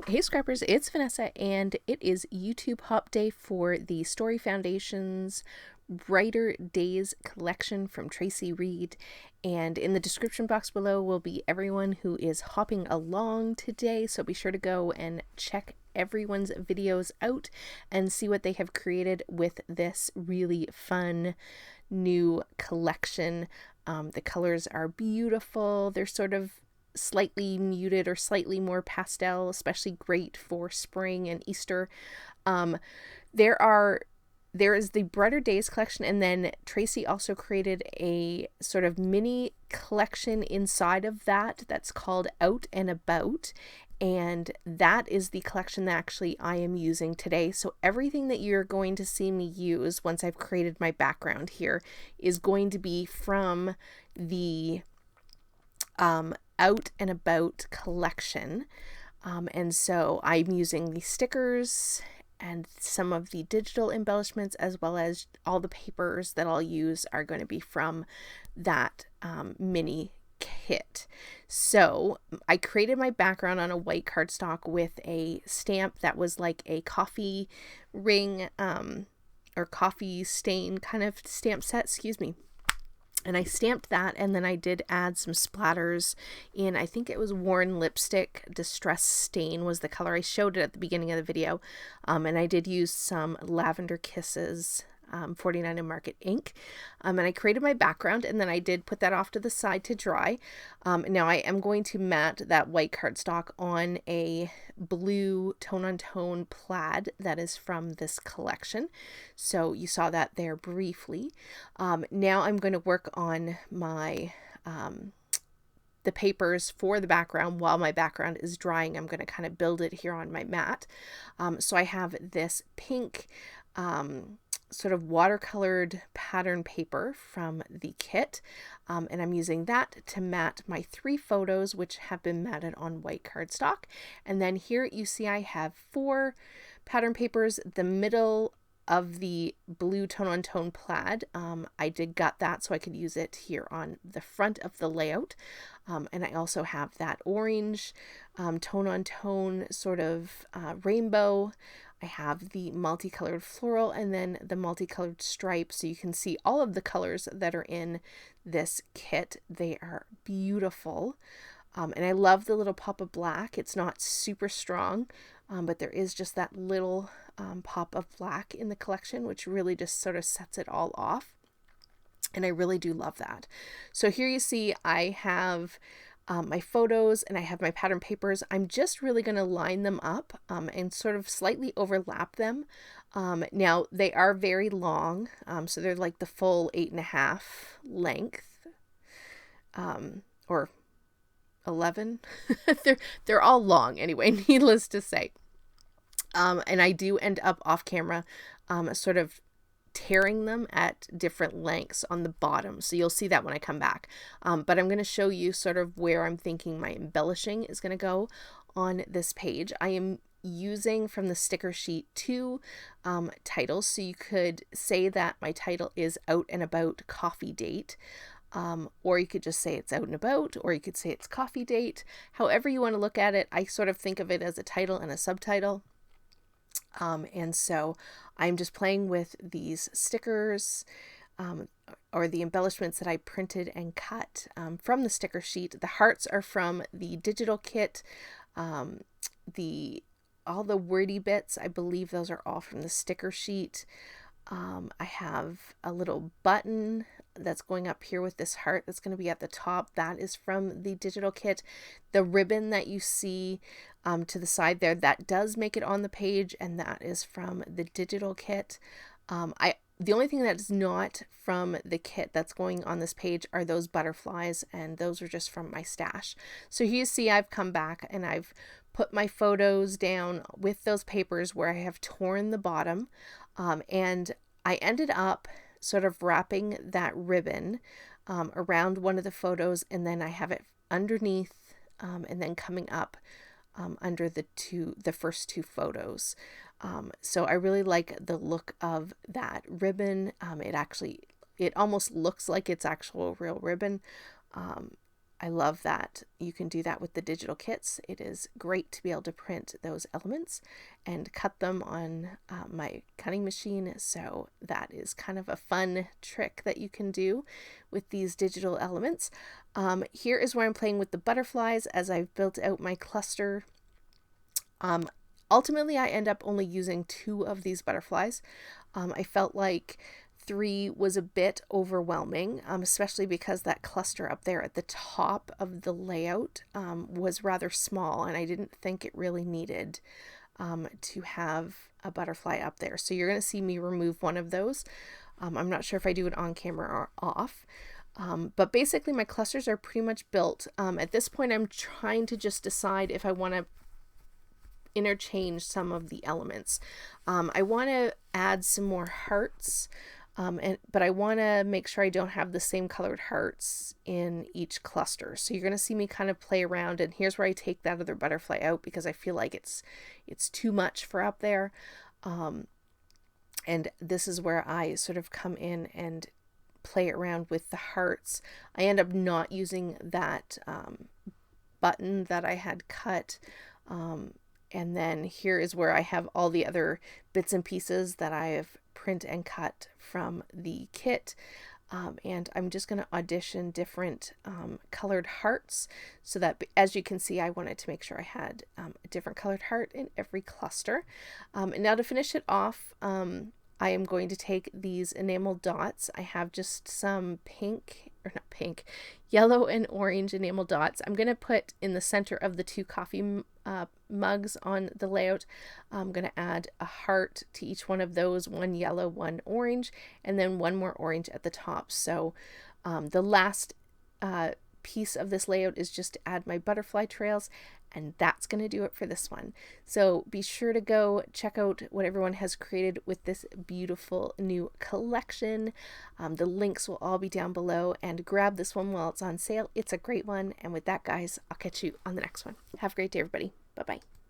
Hey Scrappers, it's Vanessa, and it is YouTube Hop Day for the Story Foundation's Brighter Days collection from Tracy Reed. And in the description box below will be everyone who is hopping along today, so be sure to go and check everyone's videos out and see what they have created with this really fun new collection. The colors are beautiful. They're sort of slightly muted or slightly more pastel, especially great for spring and Easter. Um, there are there is the Brighter Days collection, and then Tracy also created a sort of mini collection inside of that that's called Out and About. And that is the collection that actually I am using today. So everything that you're going to see me use once I've created my background here is going to be from the Out and About collection. And so I'm using the stickers and some of the digital embellishments, as well as all the papers that I'll use are going to be from that mini kit. So I created my background on a white cardstock with a stamp that was like a coffee ring or coffee stain kind of stamp set, excuse me. And I stamped that, and then I did add some splatters in, I think it was Worn Lipstick Distress Stain was the color. I showed it at the beginning of the video. And I did use some Lavender Kisses 49 and Market ink. And I created my background, and then I did put that off to the side to dry. Now I am going to mat that white cardstock on a blue tone-on-tone plaid that is from this collection. So you saw that there briefly. Now I'm going to work on my the papers for the background while my background is drying. I'm going to kind of build it here on my mat. So I have this pink sort of watercolored pattern paper from the kit, and I'm using that to mat my 3 photos, which have been matted on white cardstock. And then here you see I have 4 pattern papers. The middle of the blue tone-on-tone plaid, I did gut that so I could use it here on the front of the layout. And I also have that orange tone-on-tone sort of rainbow. I have the multicolored floral, and then the multicolored stripe, so you can see all of the colors that are in this kit. They are beautiful. And I love the little pop of black. It's not super strong, but there is just that little pop of black in the collection, which really just sort of sets it all off. And I really do love that. So here you see I have my photos, and I have my pattern papers. I'm just really going to line them up and sort of slightly overlap them. Now they are very long, so they're like the full 8.5 length, or 11. they're all long anyway, needless to say. And I do end up off camera sort of tearing them at different lengths on the bottom, so you'll see that when I come back. But I'm going to show you sort of where I'm thinking my embellishing is going to go on this page. I am using from the sticker sheet 2 titles, so you could say that my title is Out and About Coffee Date. Or you could just say it's Out and About, or you could say it's Coffee Date. However you want to look at it, I sort of think of it as a title and a subtitle. And so I'm just playing with these stickers or the embellishments that I printed and cut from the sticker sheet. The hearts are from the digital kit. All the wordy bits, I believe those are all from the sticker sheet. I have a little button that's going up here with this heart that's going to be at the top. That is from the digital kit. The ribbon that you see to the side there, that does make it on the page, and that is from the digital kit. The only thing that is not from the kit that's going on this page are those butterflies, and those are just from my stash. So here you see I've come back and I've put my photos down with those papers where I have torn the bottom, and I ended up sort of wrapping that ribbon around one of the photos, and then I have it underneath and then coming up under the first 2 photos. So I really like the look of that ribbon. It almost looks like it's actual real ribbon. I love that you can do that with the digital kits. It is great to be able to print those elements and cut them on my cutting machine. So that is kind of a fun trick that you can do with these digital elements. Here is where I'm playing with the butterflies as I've built out my cluster. Ultimately, I end up only using 2 of these butterflies. I felt like 3 was a bit overwhelming, especially because that cluster up there at the top of the layout was rather small, and I didn't think it really needed to have a butterfly up there. So you're going to see me remove one of those. I'm not sure if I do it on camera or off. But basically my clusters are pretty much built. At this point, I'm trying to just decide if I want to interchange some of the elements. I want to add some more hearts. But I want to make sure I don't have the same colored hearts in each cluster. So you're going to see me kind of play around, and here's where I take that other butterfly out because I feel like it's too much for up there. And this is where I sort of come in and play around with the hearts. I end up not using that button that I had cut. And then here is where I have all the other bits and pieces that I have print and cut from the kit. And I'm just going to audition different colored hearts so that, as you can see, I wanted to make sure I had a different colored heart in every cluster. And now to finish it off, I am going to take these enamel dots. I have just some yellow and orange enamel dots. I'm going to put in the center of the 2 coffee mugs on the layout. I'm going to add a heart to each one of those, 1 yellow, 1 orange, and then 1 more orange at the top. So the last piece of this layout is just to add my butterfly trails, and that's going to do it for this one. So be sure to go check out what everyone has created with this beautiful new collection. The links will all be down below, and grab this one while it's on sale. It's a great one. And with that, guys, I'll catch you on the next one. Have a great day, everybody. Bye-bye.